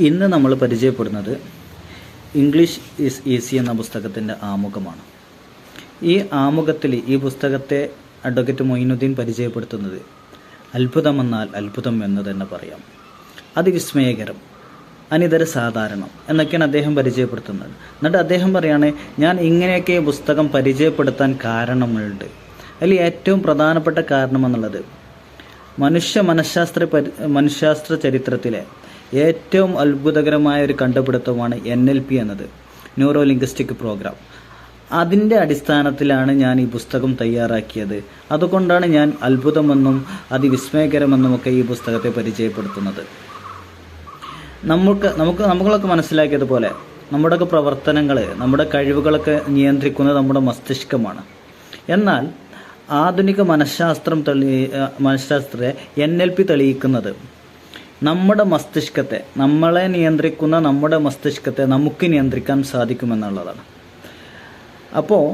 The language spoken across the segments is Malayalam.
ഇന്ന് നമ്മൾ പരിചയപ്പെടുന്നത് ഇംഗ്ലീഷ് ഈസ് ഈസി എന്ന പുസ്തകത്തിൻ്റെ ആമുഖമാണ്. ഈ ആമുഖത്തിൽ ഈ പുസ്തകത്തെ അഡ്വക്കേറ്റ് മൊയ്നുദ്ദീൻ പരിചയപ്പെടുത്തുന്നത് അത്ഭുതമെന്നാൽ അത്ഭുതം എന്ന് തന്നെ പറയാം, അതിവിസ്മയകരം, അനിതര സാധാരണം എന്നൊക്കെയാണ് അദ്ദേഹം പരിചയപ്പെടുത്തുന്നത്. എന്നിട്ട് അദ്ദേഹം പറയാണ്, ഞാൻ ഇങ്ങനെയൊക്കെ പുസ്തകം പരിചയപ്പെടുത്താൻ കാരണമുണ്ട്. അതിൽ ഏറ്റവും പ്രധാനപ്പെട്ട കാരണമെന്നുള്ളത് മനുഷ്യാസ്ത്ര ചരിത്രത്തിലെ ഏറ്റവും അത്ഭുതകരമായ ഒരു കണ്ടുപിടുത്തമാണ് NLP എന്നത്, ന്യൂറോ ലിംഗ്വിസ്റ്റിക് പ്രോഗ്രാം. അതിൻ്റെ അടിസ്ഥാനത്തിലാണ് ഞാൻ ഈ പുസ്തകം തയ്യാറാക്കിയത്. അതുകൊണ്ടാണ് ഞാൻ അത്ഭുതമെന്നും അതിവിസ്മയകരമെന്നുമൊക്കെ ഈ പുസ്തകത്തെ പരിചയപ്പെടുത്തുന്നത്. നമ്മളൊക്കെ മനസ്സിലാക്കിയതുപോലെ നമ്മുടെയൊക്കെ പ്രവർത്തനങ്ങൾ, നമ്മുടെ കഴിവുകളൊക്കെ നിയന്ത്രിക്കുന്നത് നമ്മുടെ മസ്തിഷ്കമാണ്. എന്നാൽ ആധുനിക മനഃശാസ്ത്രത്തെ NLP തെളിയിക്കുന്നത് നമ്മുടെ മസ്തിഷ്കത്തെ, നമ്മളെ നിയന്ത്രിക്കുന്ന നമ്മുടെ മസ്തിഷ്കത്തെ നമുക്ക് നിയന്ത്രിക്കാൻ സാധിക്കുമെന്നുള്ളതാണ്. അപ്പോൾ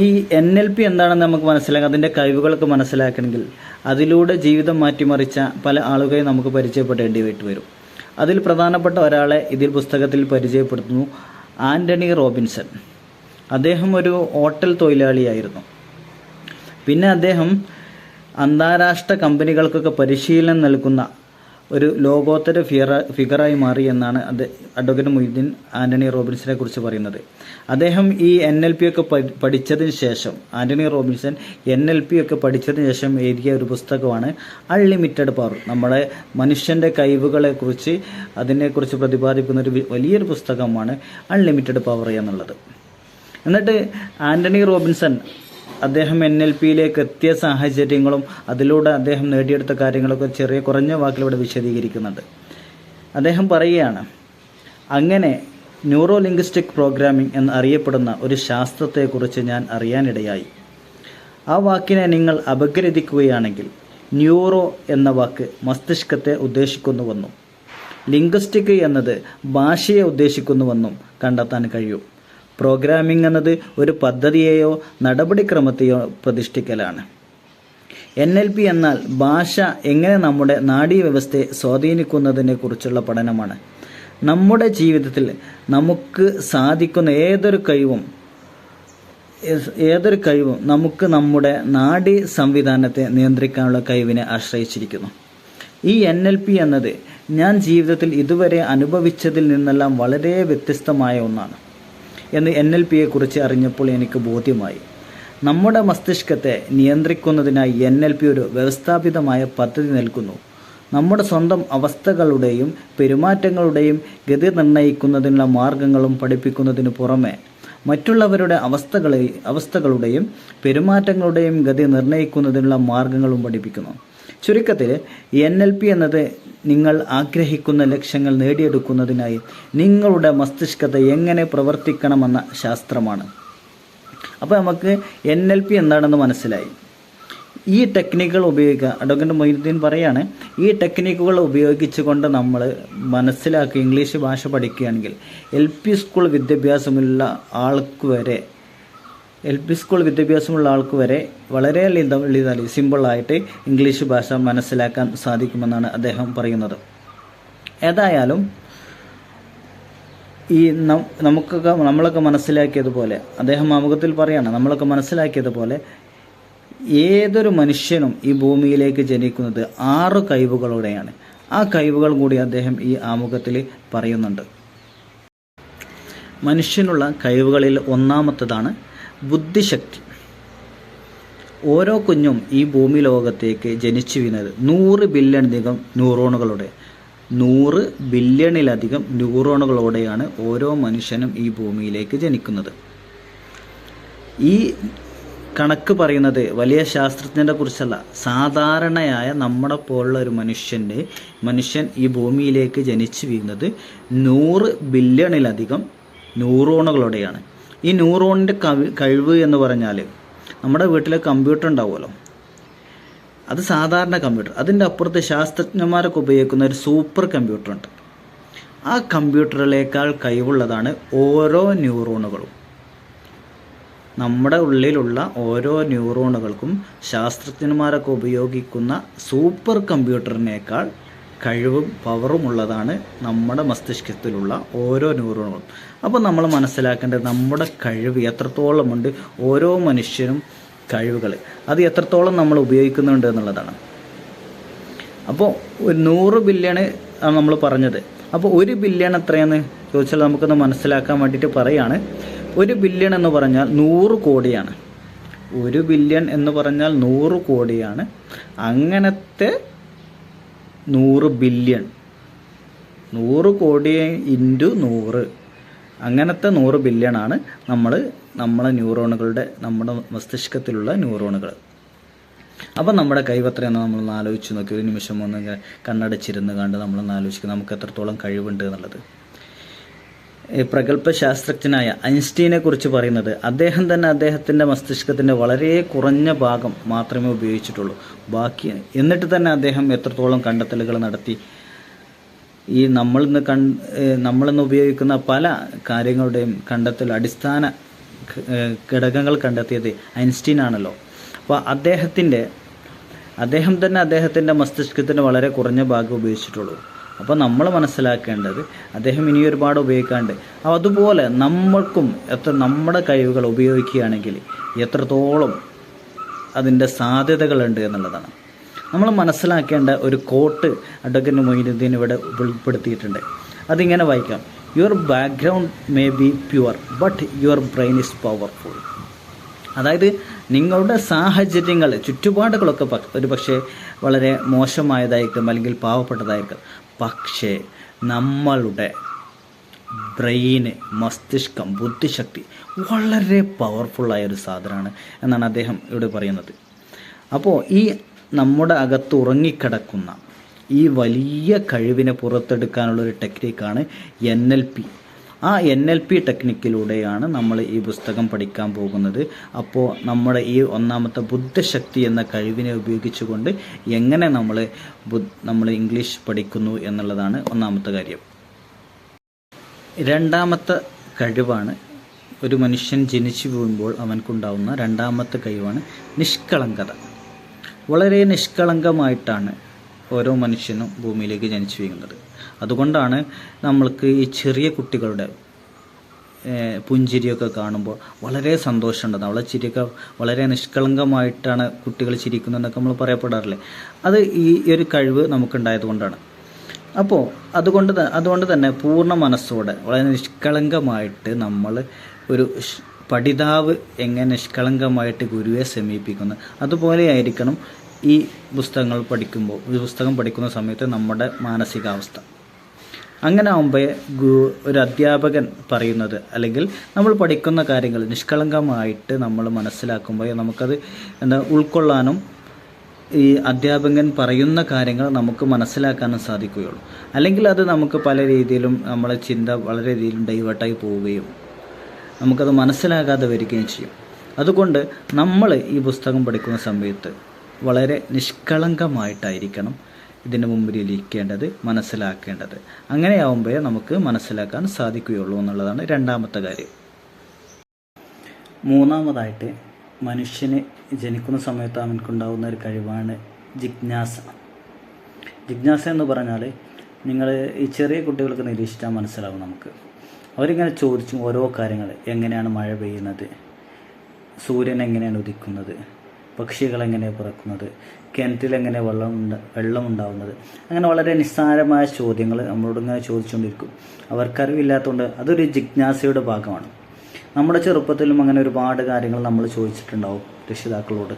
ഈ NLP എന്താണെന്ന് നമുക്ക് മനസ്സിലാക്കാം, അതിൻ്റെ കഴിവുകളൊക്കെ മനസ്സിലാക്കണമെങ്കിൽ അതിലൂടെ ജീവിതം മാറ്റിമറിച്ച പല ആളുകളെ നമുക്ക് പരിചയപ്പെടേണ്ടി വരും. അതിൽ പ്രധാനപ്പെട്ട ഒരാളെ ഇതിൽ പുസ്തകത്തിൽ പരിചയപ്പെടുത്തുന്നു, ആൻ്റണി റോബിൻസൺ. അദ്ദേഹം ഒരു ഹോട്ടൽ തൊഴിലാളിയായിരുന്നു. പിന്നെ അദ്ദേഹം അന്താരാഷ്ട്ര കമ്പനികൾക്കൊക്കെ പരിശീലനം നൽകുന്ന ഒരു ലോകോത്തര ഫിഗറായി മാറി എന്നാണ് അഡ്വക്കേറ്റ് മൊയ്നുദ്ദീൻ ആൻ്റണി റോബിൻസനെ കുറിച്ച് പറയുന്നത്. അദ്ദേഹം ഈ NLP ഒക്കെ പഠിച്ചതിന് ശേഷം, ആൻ്റണി റോബിൻസൺ NLP ഒക്കെ പഠിച്ചതിന് ശേഷം എഴുതിയ ഒരു പുസ്തകമാണ് അൺലിമിറ്റഡ് പവർ. നമ്മുടെ മനുഷ്യൻ്റെ കഴിവുകളെക്കുറിച്ച്, അതിനെക്കുറിച്ച് പ്രതിപാദിക്കുന്ന ഒരു വലിയൊരു പുസ്തകമാണ് അൺലിമിറ്റഡ് പവർ എന്നുള്ളത്. എന്നിട്ട് ആൻ്റണി റോബിൻസൺ അദ്ദേഹം NLPയിലേക്ക് എത്തിയ സാഹചര്യങ്ങളും അതിലൂടെ അദ്ദേഹം നേടിയെടുത്ത കാര്യങ്ങളൊക്കെ കുറഞ്ഞ വാക്കിലൂടെ വിശദീകരിക്കുന്നുണ്ട്. അദ്ദേഹം പറയുകയാണ്, അങ്ങനെ ന്യൂറോ ലിംഗ്വിസ്റ്റിക് പ്രോഗ്രാമിംഗ് എന്നറിയപ്പെടുന്ന ഒരു ശാസ്ത്രത്തെക്കുറിച്ച് ഞാൻ അറിയാനിടയായി. ആ വാക്കിനെ നിങ്ങൾ അപഗ്രഥിക്കുകയാണെങ്കിൽ ന്യൂറോ എന്ന വാക്ക് മസ്തിഷ്കത്തെ ഉദ്ദേശിക്കുന്നുവെന്നും ലിംഗ്വിസ്റ്റിക് എന്നത് ഭാഷയെ ഉദ്ദേശിക്കുന്നുവെന്നും കണ്ടെത്താൻ കഴിയും. പ്രോഗ്രാമിംഗ് എന്നത് ഒരു പദ്ധതിയെയോ നടപടിക്രമത്തെയോ പ്രതിഷ്ഠിക്കലാണ്. NLP എന്നാൽ ഭാഷ എങ്ങനെ നമ്മുടെ നാഡീവ്യവസ്ഥയെ സ്വാധീനിക്കുന്നതിനെ കുറിച്ചുള്ള പഠനമാണ്. നമ്മുടെ ജീവിതത്തിൽ നമുക്ക് സാധിക്കുന്ന ഏതൊരു കഴിവും നമുക്ക് നമ്മുടെ നാഡീ സംവിധാനത്തെ നിയന്ത്രിക്കാനുള്ള കഴിവിനെ ആശ്രയിച്ചിരിക്കുന്നു. ഈ NLP എന്നത് ഞാൻ ജീവിതത്തിൽ ഇതുവരെ അനുഭവിച്ചതിൽ നിന്നെല്ലാം വളരെ വ്യത്യസ്തമായ ഒന്നാണ് എന്ന് NLPയെക്കുറിച്ച് അറിഞ്ഞപ്പോൾ എനിക്ക് ബോധ്യമായി. നമ്മുടെ മസ്തിഷ്കത്തെ നിയന്ത്രിക്കുന്നതിനായി NLP ഒരു വ്യവസ്ഥാപിതമായ പദ്ധതി നൽകുന്നു. നമ്മുടെ സ്വന്തം അവസ്ഥകളുടെയും പെരുമാറ്റങ്ങളുടെയും ഗതി നിർണ്ണയിക്കുന്നതിനുള്ള മാർഗങ്ങളും പഠിപ്പിക്കുന്നതിന് പുറമെ മറ്റുള്ളവരുടെ അവസ്ഥകളുടെയും പെരുമാറ്റങ്ങളുടെയും ഗതി നിർണ്ണയിക്കുന്നതിനുള്ള മാർഗങ്ങളും പഠിപ്പിക്കുന്നു. ചുരുക്കത്തിൽ NLP എന്നത് നിങ്ങൾ ആഗ്രഹിക്കുന്ന ലക്ഷ്യങ്ങൾ നേടിയെടുക്കുന്നതിനായി നിങ്ങളുടെ മസ്തിഷ്കത്തെ എങ്ങനെ പ്രവർത്തിക്കണമെന്ന ശാസ്ത്രമാണ്. അപ്പോൾ നമുക്ക് NLP എന്താണെന്ന് മനസ്സിലായി. ഈ ടെക്നിക്കുകൾ അഡ്വക്കേറ്റ് മൊയ്നുദ്ദീൻ പറയാണ്, ഈ ടെക്നിക്കുകൾ ഉപയോഗിച്ചുകൊണ്ട് നമ്മൾ ഇംഗ്ലീഷ് ഭാഷ പഠിക്കുകയാണെങ്കിൽ LP സ്കൂൾ വിദ്യാഭ്യാസമുള്ള ആൾക്ക് വരെ വളരെ സിമ്പിളായിട്ട് ഇംഗ്ലീഷ് ഭാഷ മനസ്സിലാക്കാൻ സാധിക്കുമെന്നാണ് അദ്ദേഹം പറയുന്നത്. ഏതായാലും ഈ നമ്മളൊക്കെ മനസ്സിലാക്കിയതുപോലെ, അദ്ദേഹം ആമുഖത്തിൽ പറയാണ്, നമ്മളൊക്കെ മനസ്സിലാക്കിയതുപോലെ ഏതൊരു മനുഷ്യനും ഈ ഭൂമിയിലേക്ക് ജനിക്കുന്നത് 6 കഴിവുകളോടെയാണ്. ആ കഴിവുകൾ കൂടി അദ്ദേഹം ഈ ആമുഖത്തിൽ പറയുന്നുണ്ട്. മനുഷ്യനുള്ള കഴിവുകളിൽ ഒന്നാമത്തേതാണ് ബുദ്ധിശക്തി. ഓരോ കുഞ്ഞും ഈ ഭൂമി ലോകത്തേക്ക് ജനിച്ചു വീണത് 100 ബില്യണിലധികം ന്യൂറോണുകളോടെയാണ് ഓരോ മനുഷ്യനും ഈ ഭൂമിയിലേക്ക് ജനിക്കുന്നത്. ഈ കണക്ക് പറയുന്നത് വലിയ ശാസ്ത്രജ്ഞനെ കുറിച്ചല്ല, സാധാരണയായ നമ്മളെ പോലുള്ള ഒരു മനുഷ്യൻ ഈ ഭൂമിയിലേക്ക് ജനിച്ചു വീഴുന്നത് 100 ബില്യണിലധികം ന്യൂറോണുകളോടെയാണ്. ഈ ന്യൂറോണിൻ്റെ കഴിവ് എന്ന് പറഞ്ഞാൽ, നമ്മുടെ വീട്ടിലെ കമ്പ്യൂട്ടർ ഉണ്ടാവുമല്ലോ, അത് സാധാരണ കമ്പ്യൂട്ടർ, അതിൻ്റെ അപ്പുറത്ത് ശാസ്ത്രജ്ഞന്മാരൊക്കെ ഉപയോഗിക്കുന്ന ഒരു സൂപ്പർ കമ്പ്യൂട്ടറുണ്ട്. ആ കമ്പ്യൂട്ടറിലേക്കാൾ കഴിവുള്ളതാണ് ഓരോ ന്യൂറോണുകളും. നമ്മുടെ ഉള്ളിലുള്ള ഓരോ ന്യൂറോണുകൾക്കും ശാസ്ത്രജ്ഞന്മാരൊക്കെ ഉപയോഗിക്കുന്ന സൂപ്പർ കമ്പ്യൂട്ടറിനേക്കാൾ കഴിവും പവറും ഉള്ളതാണ് നമ്മുടെ മസ്തിഷ്കത്തിലുള്ള ഓരോ ന്യൂറോണുകളും. അപ്പോൾ നമ്മൾ മനസ്സിലാക്കേണ്ടത് നമ്മുടെ കഴിവ് എത്രത്തോളമുണ്ട്, ഓരോ മനുഷ്യനും കഴിവുകൾ അത് എത്രത്തോളം നമ്മൾ ഉപയോഗിക്കുന്നുണ്ട് എന്നുള്ളതാണ്. അപ്പോൾ 100 ബില്യൺ ആണ് നമ്മൾ പറഞ്ഞത്. അപ്പോൾ 1 ബില്യൺ എത്രയാണെന്ന് ചോദിച്ചാൽ നമുക്കൊന്ന് മനസ്സിലാക്കാൻ വേണ്ടിയിട്ട് പറയാണ്. 1 ബില്യൺ എന്ന് പറഞ്ഞാൽ 100 കോടിയാണ്. 1 ബില്യൺ എന്ന് പറഞ്ഞാൽ 100 കോടിയാണ്. അങ്ങനത്തെ 100 ബില്യൺ, 100 കോടി ഇൻറ്റു 100, അങ്ങനത്തെ 100 ബില്യണാണ് നമ്മളെ ന്യൂറോണുകളുടെ, നമ്മുടെ മസ്തിഷ്കത്തിലുള്ള ന്യൂറോണുകൾ. അപ്പം നമ്മുടെ കഴിവെത്രയെന്ന് നമ്മളൊന്ന് ആലോചിച്ച് നോക്കി. ഒരു നിമിഷം ഒന്ന് കണ്ണടച്ചിരുന്ന് കണ്ട് നമ്മളൊന്ന് ആലോചിക്കുക നമുക്ക് എത്രത്തോളം കഴിവുണ്ട് എന്നുള്ളത്. പ്രഗത്ഭ ശാസ്ത്രജ്ഞനായ ഐൻസ്റ്റീനെ കുറിച്ച് പറയുന്നത് അദ്ദേഹം തന്നെ അദ്ദേഹത്തിൻ്റെ മസ്തിഷ്കത്തിൻ്റെ വളരെ കുറഞ്ഞ ഭാഗം മാത്രമേ ഉപയോഗിച്ചിട്ടുള്ളൂ. ബാക്കി എന്നിട്ട് തന്നെ അദ്ദേഹം എത്രത്തോളം കണ്ടെത്തലുകൾ നടത്തി. ഈ നമ്മളിന്ന് ഉപയോഗിക്കുന്ന പല കാര്യങ്ങളുടെയും കണ്ടെത്തൽ അടിസ്ഥാന ഘടകങ്ങൾ കണ്ടെത്തിയത് ഐൻസ്റ്റീൻ ആണല്ലോ. അപ്പോൾ അദ്ദേഹം തന്നെ അദ്ദേഹത്തിൻ്റെ മസ്തിഷ്കത്തിൻ്റെ വളരെ കുറഞ്ഞ ഭാഗം ഉപയോഗിച്ചിട്ടുള്ളൂ. അപ്പോൾ നമ്മൾ മനസ്സിലാക്കേണ്ടത് അദ്ദേഹം ഇനി ഒരുപാട് ഉപയോഗിക്കാണ്ട്, അതുപോലെ നമ്മൾക്കും നമ്മുടെ കഴിവുകൾ ഉപയോഗിക്കുകയാണെങ്കിൽ എത്രത്തോളം അതിൻ്റെ സാധ്യതകളുണ്ട് എന്നുള്ളതാണ്. നമ്മൾ മനസ്സിലാക്കേണ്ട ഒരു കോട്ട് അഡ്വക്കേറ്റ് മൊയ്നുദ്ദീൻ ഇവിടെ ഉൾപ്പെടുത്തിയിട്ടുണ്ട്. അതിങ്ങനെ വായിക്കാം: your background may be pure but your brain is powerful. അതായത് നിങ്ങളുടെ സാഹചര്യങ്ങൾ, ചുറ്റുപാടുകളൊക്കെ ഒരു പക്ഷേ വളരെ മോശമായതായിരിക്കും, അല്ലെങ്കിൽ പാവപ്പെട്ടതായിരിക്കും. പക്ഷേ നമ്മളുടെ ബ്രെയിന്, മസ്തിഷ്കം, ബുദ്ധിശക്തി വളരെ പവർഫുള്ളായൊരു സാധനമാണ് എന്നാണ് അദ്ദേഹം ഇവിടെ പറയുന്നത്. അപ്പോൾ ഈ നമ്മുടെ അകത്ത് ഉറങ്ങിക്കിടക്കുന്ന ഈ വലിയ കഴിവിനെ പുറത്തെടുക്കാനുള്ളൊരു ടെക്നിക്കാണ് NLP. ആ NLP ടെക്നിക്കിലൂടെയാണ് നമ്മൾ ഈ പുസ്തകം പഠിക്കാൻ പോകുന്നത്. അപ്പോൾ നമ്മുടെ ഈ ഒന്നാമത്തെ ബുദ്ധിശക്തി എന്ന കഴിവിനെ ഉപയോഗിച്ചുകൊണ്ട് എങ്ങനെ നമ്മൾ ഇംഗ്ലീഷ് പഠിക്കുന്നു എന്നുള്ളതാണ് ഒന്നാമത്തെ കാര്യം. രണ്ടാമത്തെ കഴിവാണ്, ഒരു മനുഷ്യൻ ജനിച്ചു വീഴുമ്പോൾ അവൻക്കുണ്ടാവുന്ന രണ്ടാമത്തെ കഴിവാണ് നിഷ്കളങ്കത. വളരെ നിഷ്കളങ്കമായിട്ടാണ് ഓരോ മനുഷ്യനും ഭൂമിയിലേക്ക് ജനിച്ചു വീഴുന്നത്. അതുകൊണ്ടാണ് നമ്മൾക്ക് ഈ ചെറിയ കുട്ടികളുടെ പുഞ്ചിരിയൊക്കെ കാണുമ്പോൾ വളരെ സന്തോഷമുണ്ടാകും. അവളെ ചിരിയൊക്കെ വളരെ നിഷ്കളങ്കമായിട്ടാണ് കുട്ടികൾ ചിരിക്കുന്നതെന്നൊക്കെ നമ്മൾ പറയപ്പെടാറില്ലേ. അത് ഈ ഒരു കഴിവ് നമുക്കുണ്ടായത് കൊണ്ടാണ്. അപ്പോൾ അതുകൊണ്ട് തന്നെ പൂർണ്ണ മനസ്സോടെ വളരെ നിഷ്കളങ്കമായിട്ട് നമ്മൾ ഒരു പഠിതാവ് എങ്ങനെ നിഷ്കളങ്കമായിട്ട് ഗുരുവെ സമീപിക്കുന്നു, അതുപോലെ ആയിരിക്കണം ഈ പുസ്തകം പഠിക്കുന്ന സമയത്ത് നമ്മുടെ മാനസികാവസ്ഥ. അങ്ങനെ ആകുമ്പോൾ ഒരു അധ്യാപകൻ പറയുന്നത്, അല്ലെങ്കിൽ നമ്മൾ പഠിക്കുന്ന കാര്യങ്ങൾ നിഷ്കളങ്കമായിട്ട് നമ്മൾ മനസ്സിലാക്കുമ്പോൾ നമുക്കത് ഉൾക്കൊള്ളാനും ഈ അധ്യാപകൻ പറയുന്ന കാര്യങ്ങൾ നമുക്ക് മനസ്സിലാക്കാനും സാധിക്കുകയുള്ളൂ. അല്ലെങ്കിൽ അത് നമുക്ക് പല രീതിയിലും നമ്മളെ ചിന്ത വളരെ രീതിയിലും ഡൈവേർട്ടായി പോവുകയും നമുക്കത് മനസ്സിലാകാതെ വരികയും ചെയ്യും. അതുകൊണ്ട് നമ്മൾ ഈ പുസ്തകം പഠിക്കുന്ന സമയത്ത് വളരെ നിഷ്കളങ്കമായിട്ടായിരിക്കണം ഇതിന് മുമ്പിൽ ഇരിക്കേണ്ടത്, മനസ്സിലാക്കേണ്ടത്. അങ്ങനെയാവുമ്പോഴേ നമുക്ക് മനസ്സിലാക്കാൻ സാധിക്കുകയുള്ളൂ എന്നുള്ളതാണ് രണ്ടാമത്തെ കാര്യം. മൂന്നാമതായിട്ട് മനുഷ്യന് ജനിക്കുന്ന സമയത്ത് അവൻക്കുണ്ടാകുന്ന ഒരു കഴിവാണ് ജിജ്ഞാസ. ജിജ്ഞാസ എന്ന് പറഞ്ഞാൽ നിങ്ങൾ ഈ ചെറിയ കുട്ടികൾക്ക് നിരീക്ഷിച്ചാൽ മനസ്സിലാവും നമുക്ക്. അവരിങ്ങനെ ചോദിച്ചും ഓരോ കാര്യങ്ങൾ, എങ്ങനെയാണ് മഴ പെയ്യുന്നത്, സൂര്യൻ എങ്ങനെയാണ് ഉദിക്കുന്നത്, പക്ഷികൾ എങ്ങനെയാണ് പിറക്കുന്നത്, കിണറ്റിലെങ്ങനെ വെള്ളമുണ്ടാവുന്നത്, അങ്ങനെ വളരെ നിസ്സാരമായ ചോദ്യങ്ങൾ നമ്മളോട് ഇങ്ങനെ ചോദിച്ചുകൊണ്ടിരിക്കും. അവർക്കറിവില്ലാത്തതുകൊണ്ട് അതൊരു ജിജ്ഞാസയുടെ ഭാഗമാണ്. നമ്മുടെ ചെറുപ്പത്തിലും അങ്ങനെ ഒരുപാട് കാര്യങ്ങൾ നമ്മൾ ചോദിച്ചിട്ടുണ്ടാവും രക്ഷിതാക്കളോട്.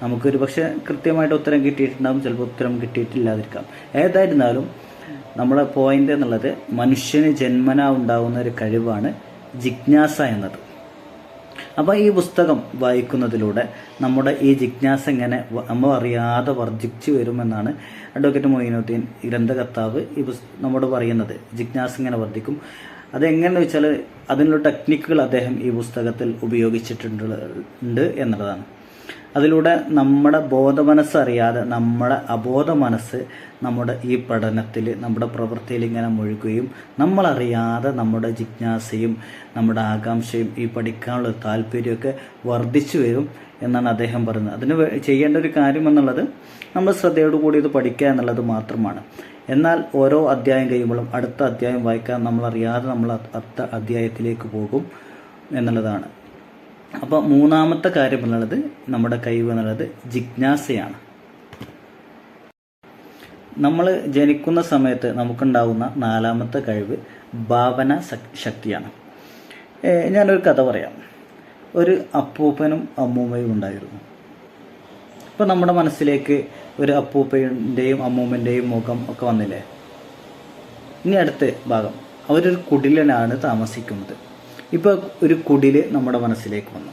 നമുക്കൊരു പക്ഷേ കൃത്യമായിട്ട് ഉത്തരം കിട്ടിയിട്ടുണ്ടാകും, ചിലപ്പോൾ ഉത്തരം കിട്ടിയിട്ടില്ലാതിരിക്കാം. ഏതായിരുന്നാലും നമ്മുടെ പോയിന്റ് എന്നുള്ളത് മനുഷ്യന് ജന്മനാ ഉണ്ടാകുന്ന ഒരു കഴിവാണ് ജിജ്ഞാസ എന്നത്. അപ്പോൾ ഈ പുസ്തകം വായിക്കുന്നതിലൂടെ നമ്മുടെ ഈ ജിജ്ഞാസ ഇങ്ങനെ നമ്മൾ അറിയാതെ വർദ്ധിച്ചു വരുമെന്നാണ് അഡ്വക്കേറ്റ് മൊയ്നുദ്ദീൻ ഗ്രന്ഥകർത്താവ് നമ്മോട് പറയുന്നത്. ജിജ്ഞാസ ഇങ്ങനെ വർദ്ധിക്കും. അതെങ്ങനെയെന്ന് വെച്ചാൽ അതിനുള്ള ടെക്നിക്കുകൾ അദ്ദേഹം ഈ പുസ്തകത്തിൽ ഉപയോഗിച്ചിട്ടുണ്ട് എന്നുള്ളതാണ്. അതിലൂടെ നമ്മുടെ ബോധമനസ്സറിയാതെ നമ്മുടെ അബോധ മനസ്സ് നമ്മുടെ ഈ പഠനത്തിൽ, നമ്മുടെ പ്രവൃത്തിയിൽ ഇങ്ങനെ മുഴുകുകയും നമ്മളറിയാതെ നമ്മുടെ ജിജ്ഞാസയും നമ്മുടെ ആകാംക്ഷയും ഈ പഠിക്കാനുള്ള താല്പര്യമൊക്കെ വർദ്ധിച്ചു വരും എന്നാണ് അദ്ദേഹം പറയുന്നത്. അതിന് ചെയ്യേണ്ട ഒരു കാര്യം എന്നുള്ളത് നമ്മൾ ശ്രദ്ധയോടുകൂടി ഇത് പഠിക്കുക എന്നുള്ളത് മാത്രമാണ്. എന്നാൽ ഓരോ അധ്യായം കഴിയുമ്പോഴും അടുത്ത അധ്യായം വായിക്കാൻ നമ്മളറിയാതെ നമ്മൾ അടുത്ത അധ്യായത്തിലേക്ക് പോകും എന്നുള്ളതാണ്. അപ്പോൾ മൂന്നാമത്തെ കാര്യം എന്നുള്ളത് നമ്മുടെ കഴിവ് എന്നുള്ളത് ജിജ്ഞാസയാണ്. നമ്മൾ ജനിക്കുന്ന സമയത്ത് നമുക്കുണ്ടാകുന്ന നാലാമത്തെ കഴിവ് ഭാവന ശക്തിയാണ്. ഞാനൊരു കഥ പറയാം. ഒരു അപ്പൂപ്പനും അമ്മൂമ്മയും ഉണ്ടായിരുന്നു. ഇപ്പോൾ നമ്മുടെ മനസ്സിലേക്ക് ഒരു അപ്പൂപ്പൻ്റെയും അമ്മൂമ്മൻ്റെയും മുഖം ഒക്കെ വന്നില്ലേ? ഇനി അടുത്ത ഭാഗം, അവരൊരു കുടിലിലാണ് താമസിക്കുന്നത്. ഇപ്പോൾ ഒരു കുടില് നമ്മുടെ മനസ്സിലേക്ക് വന്നു.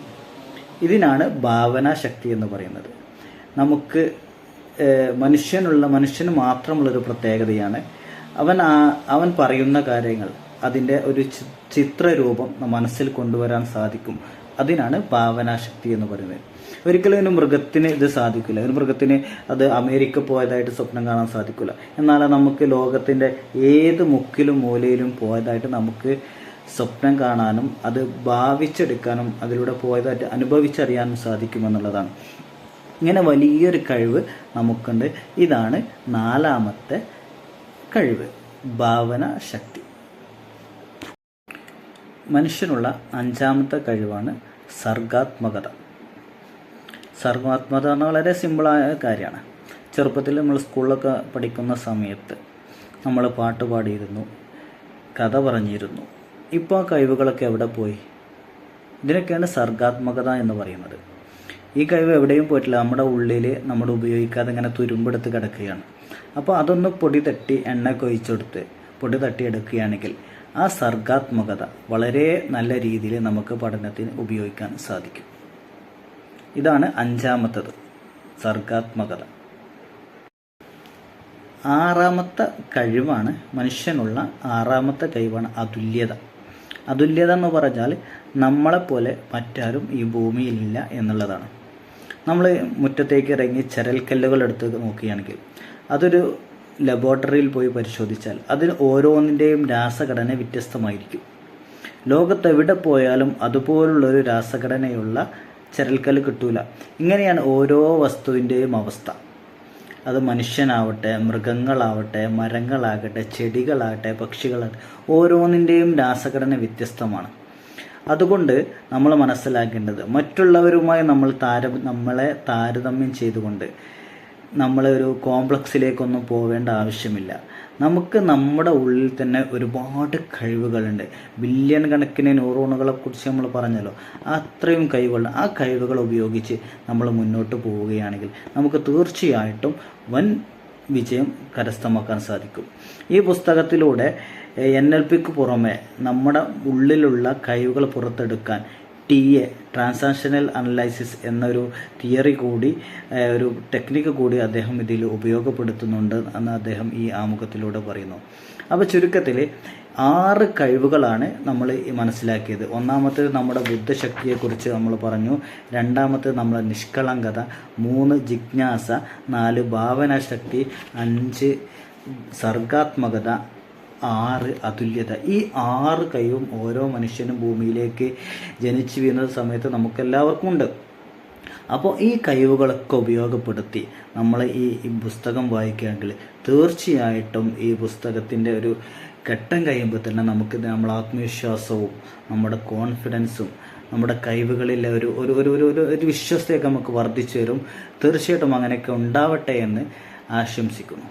ഇതിനാണ് ഭാവനാ ശക്തി എന്ന് പറയുന്നത്. നമുക്ക് മനുഷ്യന് മാത്രമുള്ളൊരു പ്രത്യേകതയാണ് അവൻ പറയുന്ന കാര്യങ്ങൾ അതിൻ്റെ ഒരു ചിത്രരൂപം മനസ്സിൽ കൊണ്ടുവരാൻ സാധിക്കും. അതിനാണ് ഭാവനാശക്തി എന്ന് പറയുന്നത്. ഒരിക്കലും ഒരു മൃഗത്തിന് ഇത് സാധിക്കില്ല. ഒരു മൃഗത്തിന് അത് അമേരിക്ക പോയതായിട്ട് സ്വപ്നം കാണാൻ സാധിക്കില്ല. എന്നാൽ നമുക്ക് ലോകത്തിൻ്റെ ഏത് മുക്കിലും മൂലയിലും പോയതായിട്ട് നമുക്ക് സ്വപ്നം കാണാനും അത് ഭാവിച്ചെടുക്കാനും അതിലൂടെ പോയതായിട്ട് അനുഭവിച്ചറിയാനും സാധിക്കുമെന്നുള്ളതാണ്. ഇങ്ങനെ വലിയൊരു കഴിവ് നമുക്കുണ്ട്. ഇതാണ് നാലാമത്തെ കഴിവ്, ഭാവന ശക്തി. മനുഷ്യനുള്ള അഞ്ചാമത്തെ കഴിവാണ് സർഗാത്മകത. സർഗാത്മകത എന്ന് വളരെ സിമ്പിളായ കാര്യമാണ്. ചെറുപ്പത്തിൽ നമ്മൾ സ്കൂളിലൊക്കെ പഠിക്കുന്ന സമയത്ത് നമ്മൾ പാട്ട് പാടിയിരുന്നു, കഥ പറഞ്ഞിരുന്നു. ഇപ്പോൾ ആ കഴിവുകളൊക്കെ എവിടെ പോയി? ഇതിനൊക്കെയാണ് സർഗാത്മകത എന്ന് പറയുന്നത്. ഈ കഴിവ് എവിടെയും പോയിട്ടില്ല. നമ്മുടെ ഉള്ളിൽ നമ്മൾ ഉപയോഗിക്കാതെ ഇങ്ങനെ തുരുമ്പെടുത്ത് കിടക്കുകയാണ്. അപ്പോൾ അതൊന്ന് പൊടി തട്ടി എണ്ണ കൊഴിച്ചെടുത്ത് പൊടി തട്ടിയെടുക്കുകയാണെങ്കിൽ ആ സർഗാത്മകത വളരെ നല്ല രീതിയിൽ നമുക്ക് പഠനത്തിന് ഉപയോഗിക്കാൻ സാധിക്കും. ഇതാണ് അഞ്ചാമത്തത്, സർഗാത്മകത. ആറാമത്തെ കഴിവാണ് മനുഷ്യനുള്ള ആറാമത്തെ കഴിവാണ് അതുല്യത. അതുല്യത എന്ന് പറഞ്ഞാൽ നമ്മളെപ്പോലെ മറ്റാരും ഈ ഭൂമിയിലില്ല എന്നുള്ളതാണ്. നമ്മൾ മുറ്റത്തേക്ക് ഇറങ്ങി ചരൽക്കല്ലുകൾ എടുത്ത് നോക്കുകയാണെങ്കിൽ അതൊരു ലബോറട്ടറിയിൽ പോയി പരിശോധിച്ചാൽ അതിന് ഓരോന്നിൻ്റെയും രാസഘടന വ്യത്യസ്തമായിരിക്കും. ലോകത്തെവിടെ പോയാലും അതുപോലുള്ളൊരു രാസഘടനയുള്ള ചരൽക്കല്ല് കിട്ടൂല. ഇങ്ങനെയാണ് ഓരോ വസ്തുവിൻ്റെയും അവസ്ഥ. അത് മനുഷ്യനാവട്ടെ, മൃഗങ്ങളാവട്ടെ, മരങ്ങളാകട്ടെ, ചെടികളാകട്ടെ, പക്ഷികളാകട്ടെ, ഓരോന്നിൻ്റെയും രാസഘടന വ്യത്യസ്തമാണ്. അതുകൊണ്ട് നമ്മൾ മനസ്സിലാക്കേണ്ടത് മറ്റുള്ളവരുമായി നമ്മളെ താരതമ്യം ചെയ്തുകൊണ്ട് നമ്മളൊരു കോംപ്ലക്സിലേക്കൊന്നും പോവേണ്ട ആവശ്യമില്ല. നമുക്ക് നമ്മുടെ ഉള്ളിൽ തന്നെ ഒരുപാട് കഴിവുകളുണ്ട്. ബില്യൺ കണക്കിന് ന്യൂറോണുകളെ കുറിച്ച് നമ്മൾ പറഞ്ഞല്ലോ, അത്രയും കഴിവുകൾ. ആ കഴിവുകൾ ഉപയോഗിച്ച് നമ്മൾ മുന്നോട്ട് പോവുകയാണെങ്കിൽ നമുക്ക് തീർച്ചയായിട്ടും വൻ വിജയം കരസ്ഥമാക്കാൻ സാധിക്കും. ഈ പുസ്തകത്തിലൂടെ NLPക്ക് പുറമെ നമ്മുടെ ഉള്ളിലുള്ള കഴിവുകൾ പുറത്തെടുക്കാൻ TA ട്രാൻസാക്ഷണൽ അനലൈസിസ് എന്നൊരു തിയറി കൂടി, ഒരു ടെക്നിക്ക് കൂടി അദ്ദേഹം ഇതിൽ ഉപയോഗപ്പെടുത്തുന്നുണ്ട് എന്ന് അദ്ദേഹം ഈ ആമുഖത്തിലൂടെ പറയുന്നു. അപ്പോൾ ചുരുക്കത്തിൽ 6 കഴിവുകളാണ് നമ്മൾ മനസ്സിലാക്കിയത്. ഒന്നാമത്തേത് നമ്മുടെ ബുദ്ധിശക്തിയെക്കുറിച്ച് നമ്മൾ പറഞ്ഞു. രണ്ടാമത്തേത് നമ്മുടെ നിഷ്കളങ്കത. 3 ജിജ്ഞാസ. 4 ഭാവനാശക്തി. 5 സർഗാത്മകത. 6 അതുല്യത. ഈ 6 കഴിവും ഓരോ മനുഷ്യനും ഭൂമിയിലേക്ക് ജനിച്ചു വീഴുന്ന സമയത്ത് നമുക്കെല്ലാവർക്കും ഉണ്ട്. അപ്പോൾ ഈ കഴിവുകളൊക്കെ ഉപയോഗപ്പെടുത്തി നമ്മൾ ഈ പുസ്തകം വായിക്കുകയാണെങ്കിൽ തീർച്ചയായിട്ടും ഈ പുസ്തകത്തിൻ്റെ ഒരു ഘട്ടം കഴിയുമ്പോൾ തന്നെ നമുക്ക് നമ്മുടെ ആത്മവിശ്വാസവും നമ്മുടെ കോൺഫിഡൻസും നമ്മുടെ കഴിവുകളിലെ ഒരു വിശ്വാസത്തെയൊക്കെ നമുക്ക് വർദ്ധിച്ചു വരും. തീർച്ചയായിട്ടും അങ്ങനെയൊക്കെ ഉണ്ടാവട്ടെ എന്ന് ആശംസിക്കുന്നു.